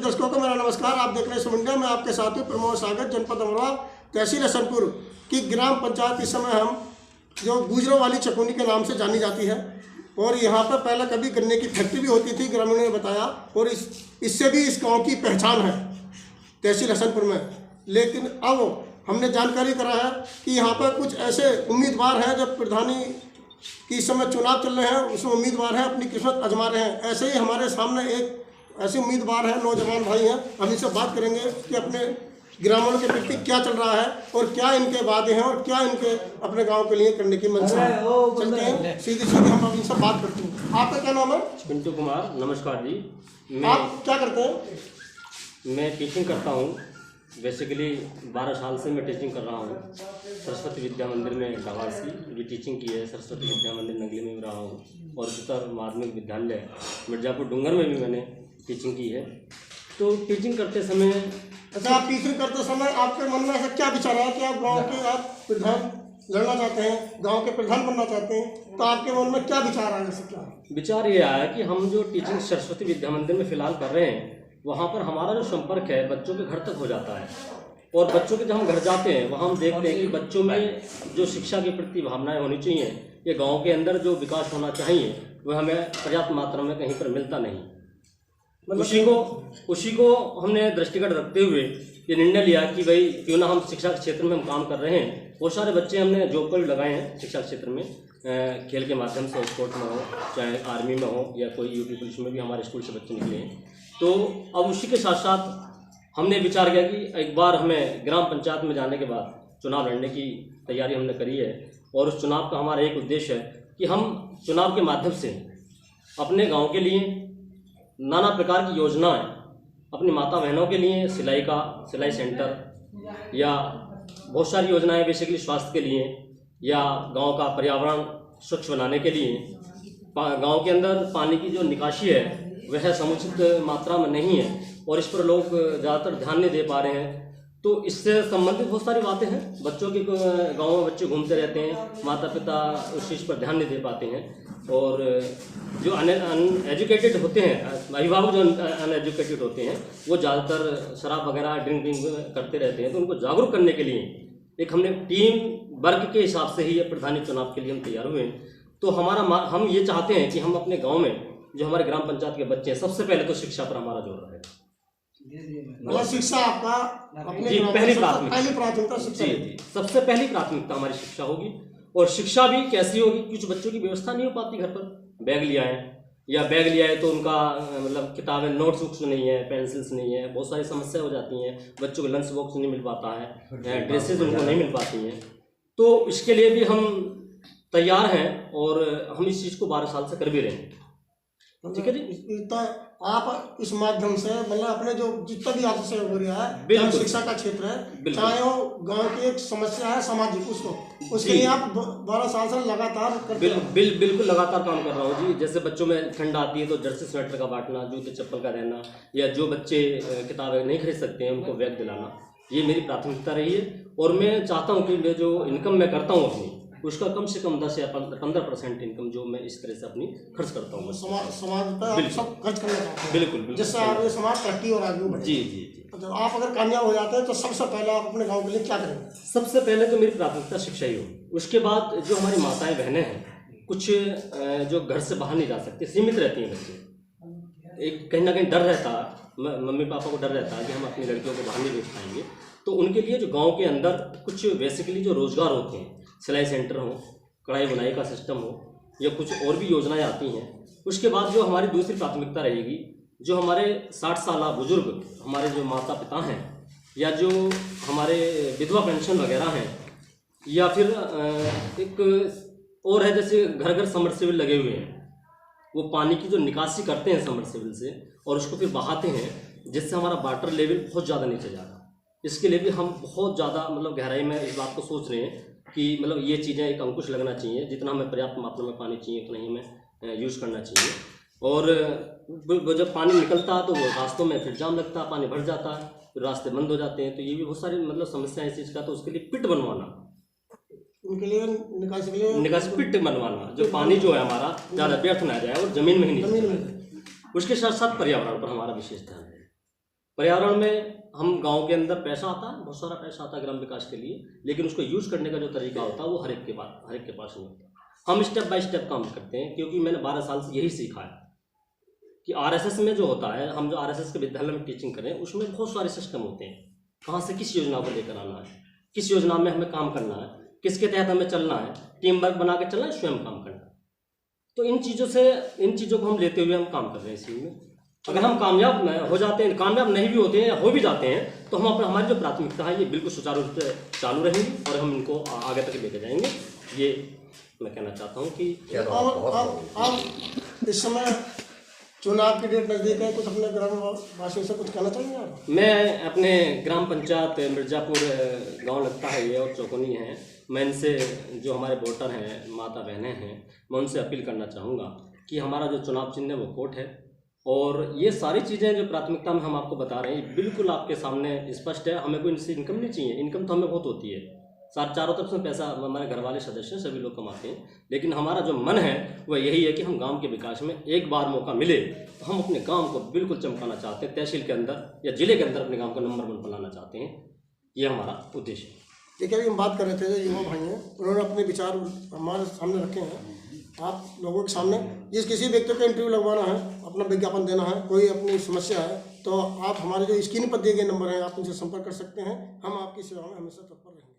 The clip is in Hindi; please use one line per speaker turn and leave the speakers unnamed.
दर्शकों को मेरा नमस्कार। आप देख रहे हैं सुमंडिया में आपके साथी प्रमोद सागर, जनपद अमरोहा, तहसील हसनपुर की ग्राम पंचायत। इस समय हम जो गुजरों वाली चकुनी के नाम से जानी जाती है, और यहाँ पर पहले कभी गन्ने की फैक्ट्री भी होती थी, ग्रामीणों ने बताया, और इससे भी इस गाँव की पहचान है तहसील हसनपुर में। लेकिन अब हमने जानकारी करा है कि यहाँ पर कुछ ऐसे उम्मीदवार हैं जो प्रधानी की इस समय चुनाव चल रहे हैं, उसमें उम्मीदवार हैं अपनी किस्मत आजमा रहे हैं। ऐसे ही हमारे सामने एक ऐसे उम्मीदवार हैं, नौजवान भाई हैं। हम इनसे बात करेंगे कि अपने ग्रामीणों के प्रति क्या चल रहा है और क्या इनके वादे हैं और क्या इनके अपने गांव के लिए करने की मंशा है। चलते हैं सीधी हम इनसे बात करते हैं। आपका क्या नाम है?
पिंटू कुमार। नमस्कार जी।
आप क्या करते हैं?
मैं टीचिंग करता हूँ। बेसिकली 12 साल से मैं टीचिंग कर रहा हूँ सरस्वती विद्या मंदिर में गावासी भी टीचिंग की है। सरस्वती विद्या मंदिर नंगली में भी रहा हूँ और उच्चतर माध्यमिक विद्यालय मिर्जापुर डूंगर में भी मैंने टीचिंग की है। तो टीचिंग करते समय
अच्छा, आप टीचिंग करते समय आपके मन में ऐसा क्या विचार है कि आप गांव के आप प्रधान लड़ना चाहते हैं, गांव के प्रधान बनना चाहते हैं? तो आपके मन में क्या विचार आया? ऐसे क्या
विचार ये आया कि हम जो टीचिंग सरस्वती विद्या मंदिर में फ़िलहाल कर रहे हैं, वहाँ पर हमारा जो संपर्क है बच्चों के घर तक हो जाता है। और बच्चों के जब हम घर जाते हैं वहाँ हम देखते हैं कि बच्चों में जो शिक्षा के प्रति भावनाएं होनी चाहिए, ये गांव के अंदर जो विकास होना चाहिए वह हमें पर्याप्त मात्रा में कहीं पर मिलता नहीं। उसी को हमने दृष्टिगत रखते हुए ये निर्णय लिया कि भाई क्यों ना हम शिक्षा के क्षेत्र में हम काम कर रहे हैं। बहुत सारे बच्चे हमने जॉब पर भी लगाए हैं शिक्षा क्षेत्र में, खेल के माध्यम से, स्पोर्ट्स में हो, चाहे आर्मी में हो या कोई यूपी पुलिस में भी हमारे स्कूल से बच्चे निकले हैं। तो अब उसी के साथ साथ हमने विचार किया कि एक बार हमें ग्राम पंचायत में जाने के बाद चुनाव लड़ने की तैयारी हमने करी है। और उस चुनाव का हमारा एक उद्देश्य है कि हम चुनाव के माध्यम से अपने गांव के लिए नाना प्रकार की योजनाएं, अपनी माता बहनों के लिए सिलाई सेंटर या बहुत सारी योजनाएं बेसिकली स्वास्थ्य के लिए या गांव का पर्यावरण स्वच्छ बनाने के लिए। गांव के अंदर पानी की जो निकासी है वह समुचित मात्रा में नहीं है और इस पर लोग ज़्यादातर ध्यान नहीं दे पा रहे हैं। तो इससे संबंधित बहुत सारी बातें हैं। बच्चों के गाँव में बच्चे घूमते रहते हैं, माता पिता उस चीज़ पर ध्यान नहीं दे पाते हैं। और जो अनएजुकेटेड होते हैं, अभिभावक जो अनएजुकेटेड होते हैं, वो ज़्यादातर शराब वगैरह ड्रिंक करते रहते हैं। तो उनको जागरूक करने के लिए एक हमने टीम वर्क के हिसाब से ही प्रधानी चुनाव के लिए हम तैयार हुए हैं। तो हम ये चाहते हैं कि हम अपने गाँव में जो हमारे ग्राम पंचायत के बच्चे हैं, सबसे पहले तो शिक्षा पर हमारा जोर रहेगा।
मतलब शिक्षा आपका अपने
जी पहली
प्राथमिकता शिक्षा
जी सबसे पहली प्राथमिकता हमारी शिक्षा होगी। और शिक्षा भी कैसी होगी? कुछ बच्चों की व्यवस्था नहीं हो पाती घर पर, बैग लिया है तो उनका मतलब किताबें, नोट्स बुक्स नहीं है, पेंसिल्स नहीं है, बहुत सारी समस्या हो जाती हैं। बच्चों को लंच बॉक्स नहीं मिल पाता है, ड्रेसेस उनको नहीं मिल पाती हैं। तो इसके लिए भी हम तैयार हैं और हम इस चीज़ को 12 साल से कर भी रहे हैं। ठीक है जी।
तो आप इस माध्यम से मतलब अपने जो जितना भी आपसे सहयोग हो रहा है, चाहे शिक्षा का क्षेत्र है, चाहे वो गांव की एक समस्या है सामाजिक, उसके लिए आप 12 साल से लगातार करते हैं।
बिल्कुल लगातार काम कर रहा हूँ जी। जैसे बच्चों में ठंड आती है तो जर्सी स्वेटर का बांटना, जूते चप्पल का देना, या जो बच्चे किताबें नहीं खरीद सकते हैं उनको बैग दिलाना, ये मेरी प्राथमिकता रही है। और मैं चाहता हूँ कि मैं जो इनकम मैं करता हूँ अपनी, उसका कम से कम 10 या 15% इनकम जो मैं इस तरह से अपनी खर्च करता हूँ।
समाज पर सब खर्च करना चाहते हैं।
बिल्कुल
जिससे आगे समाज तरक्की और आगे बढ़े।
जी।
तो आप अगर कामयाब हो जाते हैं तो सबसे पहले आप अपने गांव के लिए क्या करेंगे?
सबसे पहले तो मेरी प्राथमिकता शिक्षा ही होगी। उसके बाद जो हमारी माताएं बहनें हैं, कुछ जो घर से बाहर नहीं जा सकते, सीमित रहती हैं बच्चे, एक कहीं ना कहीं डर रहता है, मम्मी पापा को डर रहता है कि हम अपनी लड़कियों को बाहर नहीं भेज पाएंगे। तो उनके लिए जो गाँव के अंदर कुछ बेसिकली जो रोजगार होते हैं, सिलाई सेंटर हो, कढ़ाई बुनाई का सिस्टम हो, या कुछ और भी योजनाएं आती हैं। उसके बाद जो हमारी दूसरी प्राथमिकता रहेगी, जो हमारे 60 साल बुजुर्ग हमारे जो माता पिता हैं, या जो हमारे विधवा पेंशन वगैरह हैं, या फिर एक और है जैसे घर घर समरसेबल लगे हुए हैं, वो पानी की जो निकासी करते हैं समरसेबल से और उसको फिर बहाते हैं, जिससे हमारा वाटर लेवल बहुत ज़्यादा नीचे जा रहा है। इसके लिए भी हम बहुत ज़्यादा मतलब गहराई में इस बात को सोच रहे हैं कि मतलब ये चीज़ें एक अंकुश लगना चाहिए। जितना हमें पर्याप्त मात्रा में पानी चाहिए उतना ही हमें यूज़ करना चाहिए। और जब पानी निकलता है तो वो रास्तों में फिर जाम लगता है, पानी भर जाता है, फिर रास्ते बंद हो जाते हैं। तो ये भी बहुत सारी मतलब समस्या है इस चीज़ का। तो उसके लिए पिट बनवाना,
उनके लिए
निकासी पिट बनवाना, जो पानी जो है हमारा ज़्यादा व्यर्थ ना जाए और ज़मीन में ही नहीं। उसके साथ साथ पर्यावरण पर हमारा विशेष ध्यान है। पर्यावरण में हम गांव के अंदर पैसा आता है, बहुत सारा पैसा आता है ग्राम विकास के लिए, लेकिन उसको यूज़ करने का जो तरीका होता है वो हर एक के पास नहीं होता। हम स्टेप बाय स्टेप काम करते हैं, क्योंकि मैंने 12 साल से यही सीखा है कि आरएसएस में जो होता है, हम जो आरएसएस के विद्यालय में टीचिंग करें उसमें बहुत सारे सिस्टम होते हैं, कहाँ से किस योजना को लेकर आना है, किस योजना में हमें काम करना है, किसके तहत हमें चलना है, टीम वर्क बना के चलना है, स्वयं काम करना है। तो इन चीज़ों को हम लेते हुए हम काम कर रहे हैं इसी में। अगर हम कामयाब हो जाते हैं, कामयाब नहीं भी होते हैं या हो भी जाते हैं, तो हम हमारी जो प्राथमिकता है ये बिल्कुल सुचारू रूप से चालू रहेंगी और हम इनको आगे तक लेकर जाएंगे। ये मैं कहना चाहता हूँ कि
अब इस समय चुनाव की डेट नज़दीक है, कुछ अपने ग्राम वासियों से कुछ कहना चाहेंगे आप?
मैं अपने ग्राम पंचायत मिर्ज़ापुर गांव लगता है ये और चौकोनी है, मैं इनसे जो हमारे वोटर हैं, माता बहनें हैं, मैं उनसे अपील करना चाहूँगा कि हमारा जो चुनाव चिन्ह है वो कोट है, और ये सारी चीज़ें जो प्राथमिकता में हम आपको बता रहे हैं बिल्कुल आपके सामने स्पष्ट है। हमें कोई इनसे इनकम नहीं चाहिए, इनकम तो हमें बहुत होती है, चारों तरफ से पैसा हमारे घर वाले सदस्य हैं, सभी लोग कमाते हैं, लेकिन हमारा जो मन है वह यही है कि हम गांव के विकास में एक बार मौका मिले तो हम अपने गांव को बिल्कुल चमकाना चाहते हैं, तहसील के अंदर या जिले के अंदर अपने गांव को नंबर 1 बनाना चाहते हैं, ये हमारा उद्देश्य है।
देखिए अभी हम बात कर रहे थे जो युवा भाई हैं, उन्होंने अपने विचार हमारे सामने रखे हैं, आप लोगों के सामने। जिस किसी व्यक्ति को इंटरव्यू लगवाना है, अपना विज्ञापन देना है, कोई अपनी समस्या है, तो आप हमारे जो स्क्रीन पर दिए गए नंबर हैं आप उनसे संपर्क कर सकते हैं। हम आपकी सेवा में हमेशा तत्पर रहेंगे।